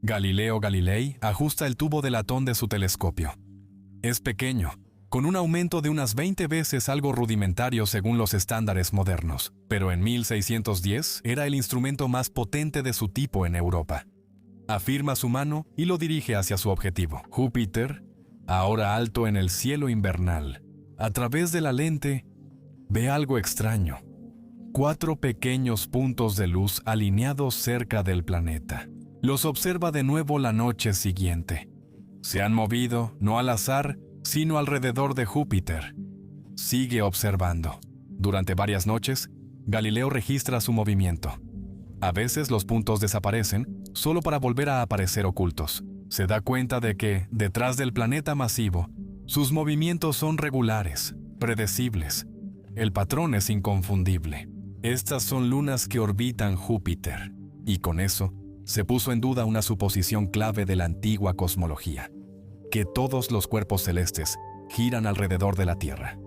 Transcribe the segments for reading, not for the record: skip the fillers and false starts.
Galileo Galilei ajusta el tubo de latón de su telescopio. Es pequeño, con un aumento de unas 20 veces algo rudimentario según los estándares modernos, pero en 1610 era el instrumento más potente de su tipo en Europa. Afirma su mano y lo dirige hacia su objetivo. Júpiter, ahora alto en el cielo invernal, a través de la lente, ve algo extraño. 4 pequeños puntos de luz alineados cerca del planeta. Los observa de nuevo la noche siguiente. Se han movido, no al azar, sino alrededor de Júpiter. Sigue observando. Durante varias noches, Galileo registra su movimiento. A veces los puntos desaparecen, solo para volver a aparecer ocultos. Se da cuenta de que, detrás del planeta masivo, sus movimientos son regulares, predecibles. El patrón es inconfundible. Estas son lunas que orbitan Júpiter, y con eso se puso en duda una suposición clave de la antigua cosmología, que todos los cuerpos celestes giran alrededor de la Tierra.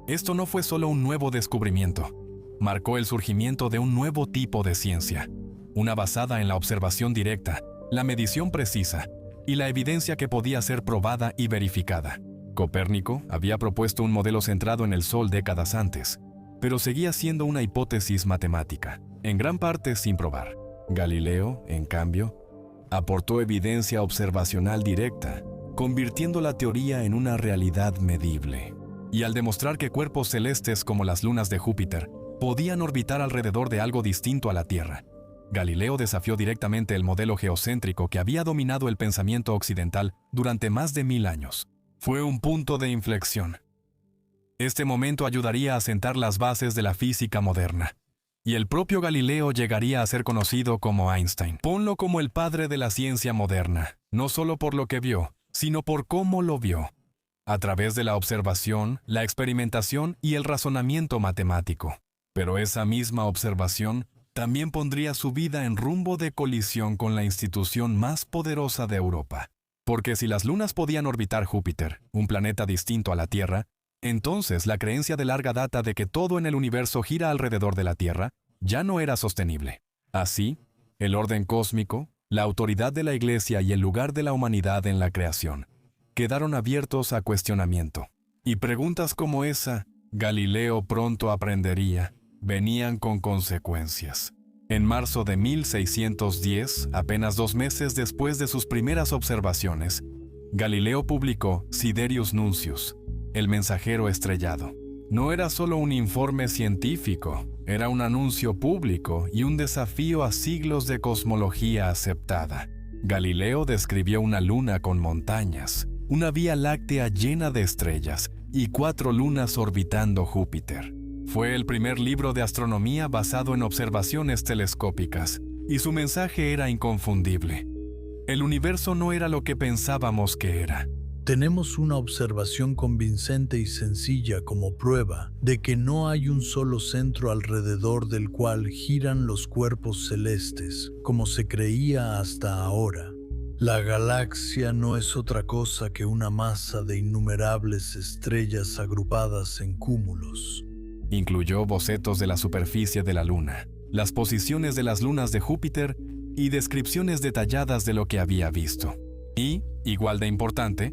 Esto no fue solo un nuevo descubrimiento, marcó el surgimiento de un nuevo tipo de ciencia, una basada en la observación directa, la medición precisa y la evidencia que podía ser probada y verificada. Copérnico había propuesto un modelo centrado en el Sol décadas antes, pero seguía siendo una hipótesis matemática, en gran parte sin probar. Galileo, en cambio, aportó evidencia observacional directa, convirtiendo la teoría en una realidad medible. Y al demostrar que cuerpos celestes como las lunas de Júpiter podían orbitar alrededor de algo distinto a la Tierra, Galileo desafió directamente el modelo geocéntrico que había dominado el pensamiento occidental durante más de 1000 años. Fue un punto de inflexión. Este momento ayudaría a sentar las bases de la física moderna. Y el propio Galileo llegaría a ser conocido como Einstein. Ponlo como el padre de la ciencia moderna, no solo por lo que vio, sino por cómo lo vio, a través de la observación, la experimentación y el razonamiento matemático. Pero esa misma observación también pondría su vida en rumbo de colisión con la institución más poderosa de Europa. Porque si las lunas podían orbitar Júpiter, un planeta distinto a la Tierra, entonces la creencia de larga data de que todo en el universo gira alrededor de la Tierra ya no era sostenible. Así, el orden cósmico, la autoridad de la Iglesia y el lugar de la humanidad en la creación quedaron abiertos a cuestionamiento. Y preguntas como esa, Galileo pronto aprendería, venían con consecuencias. En marzo de 1610, apenas 2 meses después de sus primeras observaciones, Galileo publicó Sidereus Nuncius, el mensajero estrellado. No era solo un informe científico, era un anuncio público y un desafío a siglos de cosmología aceptada. Galileo describió una luna con montañas, una vía láctea llena de estrellas y 4 lunas orbitando Júpiter. Fue el primer libro de astronomía basado en observaciones telescópicas, y su mensaje era inconfundible. El universo no era lo que pensábamos que era. Tenemos una observación convincente y sencilla como prueba de que no hay un solo centro alrededor del cual giran los cuerpos celestes, como se creía hasta ahora. La galaxia no es otra cosa que una masa de innumerables estrellas agrupadas en cúmulos. Incluyó bocetos de la superficie de la Luna, las posiciones de las lunas de Júpiter y descripciones detalladas de lo que había visto. Y, igual de importante,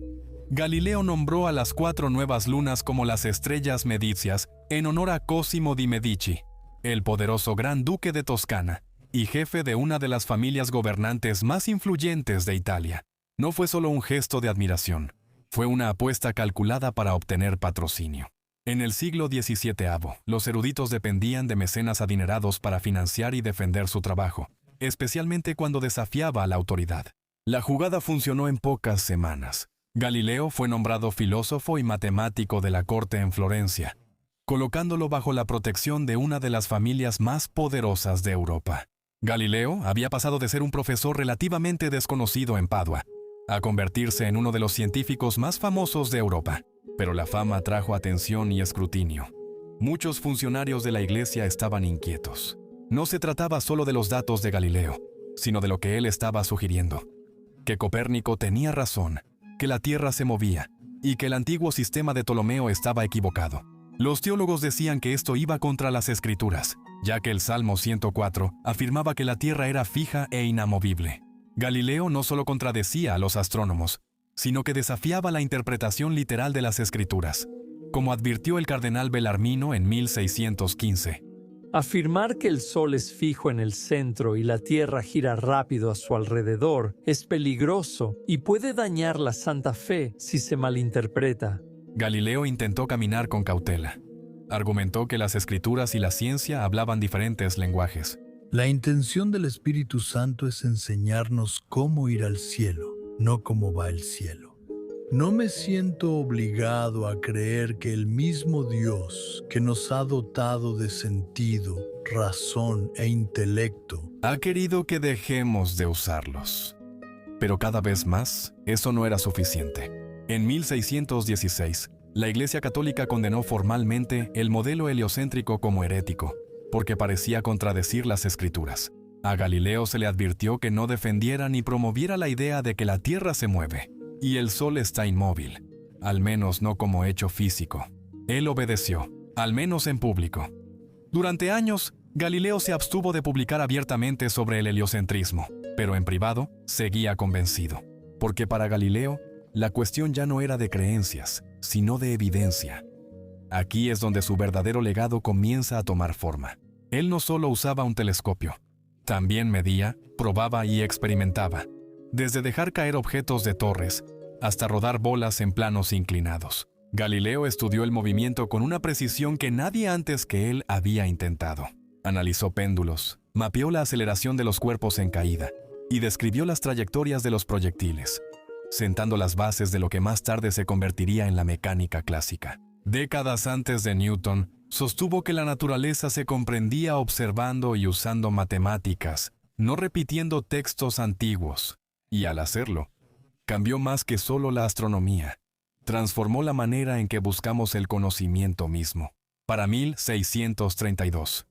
Galileo nombró a las 4 nuevas lunas como las estrellas medicias en honor a Cosimo di Medici, el poderoso gran duque de Toscana y jefe de una de las familias gobernantes más influyentes de Italia. No fue solo un gesto de admiración, fue una apuesta calculada para obtener patrocinio. En el siglo XVII, los eruditos dependían de mecenas adinerados para financiar y defender su trabajo, especialmente cuando desafiaba a la autoridad. La jugada funcionó en pocas semanas. Galileo fue nombrado filósofo y matemático de la corte en Florencia, colocándolo bajo la protección de una de las familias más poderosas de Europa. Galileo había pasado de ser un profesor relativamente desconocido en Padua a convertirse en uno de los científicos más famosos de Europa. Pero la fama trajo atención y escrutinio. Muchos funcionarios de la Iglesia estaban inquietos. No se trataba solo de los datos de Galileo, sino de lo que él estaba sugiriendo. Que Copérnico tenía razón, que la Tierra se movía y que el antiguo sistema de Ptolomeo estaba equivocado. Los teólogos decían que esto iba contra las Escrituras, ya que el Salmo 104 afirmaba que la Tierra era fija e inamovible. Galileo no solo contradecía a los astrónomos, sino que desafiaba la interpretación literal de las escrituras, como advirtió el cardenal Bellarmino en 1615. Afirmar que el Sol es fijo en el centro y la Tierra gira rápido a su alrededor es peligroso y puede dañar la santa fe si se malinterpreta. Galileo intentó caminar con cautela. Argumentó que las escrituras y la ciencia hablaban diferentes lenguajes. La intención del Espíritu Santo es enseñarnos cómo ir al cielo, no cómo va el cielo. No me siento obligado a creer que el mismo Dios que nos ha dotado de sentido, razón e intelecto Ha querido que dejemos de usarlos. Pero cada vez más, eso no era suficiente. En 1616, la Iglesia Católica condenó formalmente el modelo heliocéntrico como herético, porque parecía contradecir las Escrituras. A Galileo se le advirtió que no defendiera ni promoviera la idea de que la Tierra se mueve y el Sol está inmóvil, al menos no como hecho físico. Él obedeció, al menos en público. Durante años, Galileo se abstuvo de publicar abiertamente sobre el heliocentrismo, pero en privado seguía convencido, porque para Galileo, la cuestión ya no era de creencias, sino de evidencia. Aquí es donde su verdadero legado comienza a tomar forma. Él no solo usaba un telescopio, también medía, probaba y experimentaba, desde dejar caer objetos de torres hasta rodar bolas en planos inclinados. Galileo estudió el movimiento con una precisión que nadie antes que él había intentado. Analizó péndulos, mapeó la aceleración de los cuerpos en caída y describió las trayectorias de los proyectiles, sentando las bases de lo que más tarde se convertiría en la mecánica clásica. Décadas antes de Newton, sostuvo que la naturaleza se comprendía observando y usando matemáticas, no repitiendo textos antiguos, y al hacerlo, cambió más que solo la astronomía. Transformó la manera en que buscamos el conocimiento mismo. Para 1632,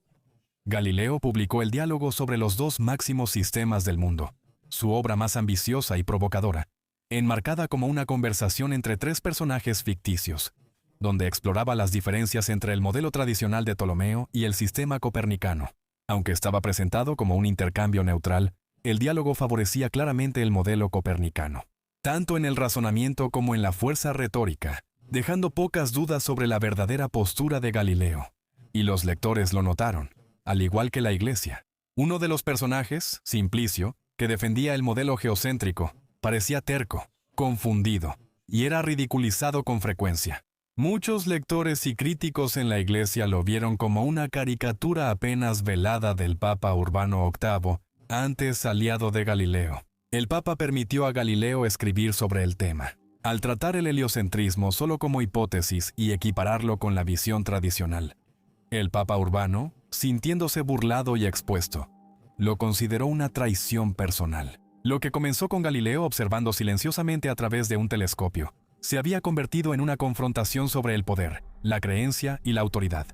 Galileo publicó el diálogo sobre los dos máximos sistemas del mundo, su obra más ambiciosa y provocadora, enmarcada como una conversación entre tres personajes ficticios, donde exploraba las diferencias entre el modelo tradicional de Ptolomeo y el sistema copernicano. Aunque estaba presentado como un intercambio neutral, el diálogo favorecía claramente el modelo copernicano, tanto en el razonamiento como en la fuerza retórica, dejando pocas dudas sobre la verdadera postura de Galileo. Y los lectores lo notaron, al igual que la Iglesia. Uno de los personajes, Simplicio, que defendía el modelo geocéntrico, parecía terco, confundido, y era ridiculizado con frecuencia. Muchos lectores y críticos en la Iglesia lo vieron como una caricatura apenas velada del Papa Urbano VIII, antes aliado de Galileo. El Papa permitió a Galileo escribir sobre el tema, al tratar el heliocentrismo solo como hipótesis y equipararlo con la visión tradicional. El Papa Urbano, sintiéndose burlado y expuesto, lo consideró una traición personal. Lo que comenzó con Galileo observando silenciosamente a través de un telescopio, se había convertido en una confrontación sobre el poder, la creencia y la autoridad,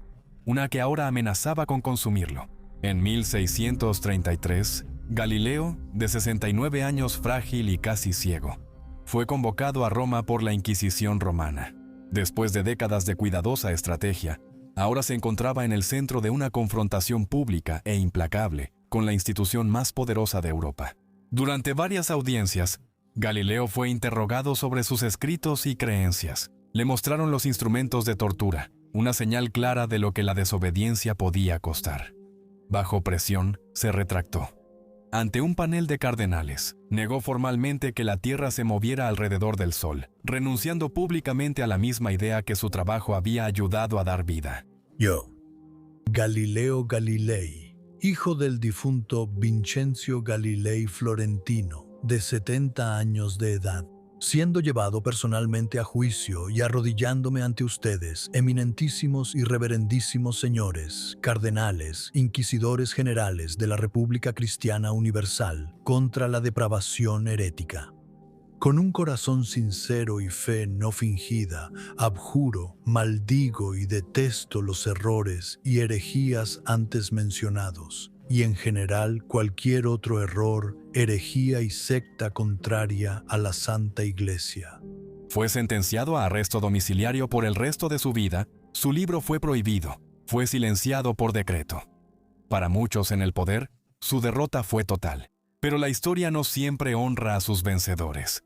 una que ahora amenazaba con consumirlo. En 1633, Galileo, de 69 años, frágil y casi ciego, fue convocado a Roma por la Inquisición romana. Después de décadas de cuidadosa estrategia, ahora se encontraba en el centro de una confrontación pública e implacable con la institución más poderosa de Europa. Durante varias audiencias, Galileo fue interrogado sobre sus escritos y creencias. Le mostraron los instrumentos de tortura, una señal clara de lo que la desobediencia podía costar. Bajo presión, se retractó. Ante un panel de cardenales, negó formalmente que la Tierra se moviera alrededor del Sol, renunciando públicamente a la misma idea que su trabajo había ayudado a dar vida. Yo, Galileo Galilei, hijo del difunto Vincenzo Galilei Florentino, de 70 años de edad, siendo llevado personalmente a juicio y arrodillándome ante ustedes, eminentísimos y reverendísimos señores, cardenales, inquisidores generales de la República Cristiana Universal, contra la depravación herética. Con un corazón sincero y fe no fingida, abjuro, maldigo y detesto los errores y herejías antes mencionados, y en general cualquier otro error, herejía y secta contraria a la Santa Iglesia. Fue sentenciado a arresto domiciliario por el resto de su vida, su libro fue prohibido, fue silenciado por decreto. Para muchos en el poder, su derrota fue total. Pero la historia no siempre honra a sus vencedores.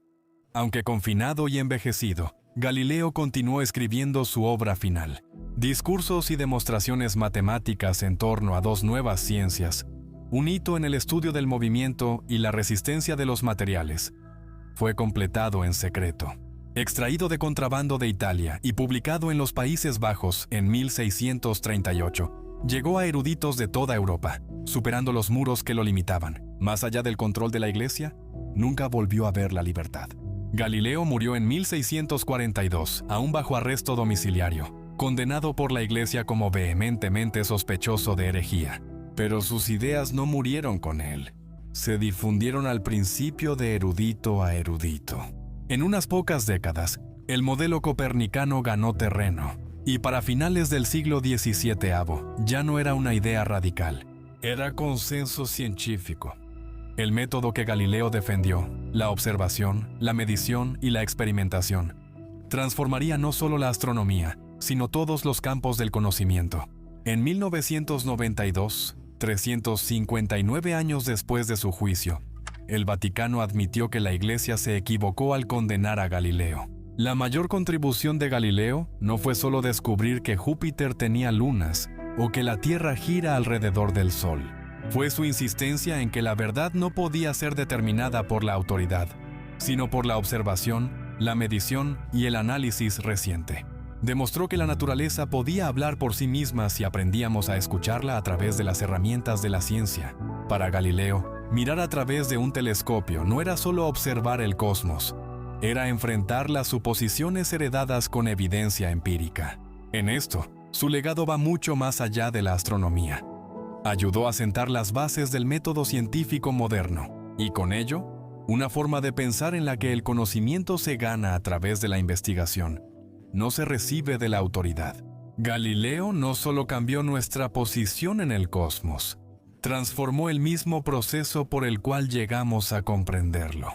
Aunque confinado y envejecido, Galileo continuó escribiendo su obra final, discursos y demostraciones matemáticas en torno a dos nuevas ciencias, un hito en el estudio del movimiento y la resistencia de los materiales. Fue completado en secreto, extraído de contrabando de Italia y publicado en los Países Bajos en 1638. Llegó a eruditos de toda Europa, superando los muros que lo limitaban. Más allá del control de la Iglesia, nunca volvió a ver la libertad. Galileo murió en 1642, aún bajo arresto domiciliario, condenado por la Iglesia como vehementemente sospechoso de herejía. Pero sus ideas no murieron con él. Se difundieron al principio de erudito a erudito. En unas pocas décadas, el modelo copernicano ganó terreno, y para finales del siglo XVII ya no era una idea radical, era consenso científico. El método que Galileo defendió, la observación, la medición y la experimentación, transformaría no solo la astronomía, sino todos los campos del conocimiento. En 1992, 359 años después de su juicio, el Vaticano admitió que la Iglesia se equivocó al condenar a Galileo. La mayor contribución de Galileo no fue solo descubrir que Júpiter tenía lunas o que la Tierra gira alrededor del Sol. Fue su insistencia en que la verdad no podía ser determinada por la autoridad, sino por la observación, la medición y el análisis reciente. Demostró que la naturaleza podía hablar por sí misma si aprendíamos a escucharla a través de las herramientas de la ciencia. Para Galileo, mirar a través de un telescopio no era solo observar el cosmos, era enfrentar las suposiciones heredadas con evidencia empírica. En esto, su legado va mucho más allá de la astronomía. Ayudó a sentar las bases del método científico moderno, y con ello, una forma de pensar en la que el conocimiento se gana a través de la investigación, no se recibe de la autoridad. Galileo no solo cambió nuestra posición en el cosmos, transformó el mismo proceso por el cual llegamos a comprenderlo.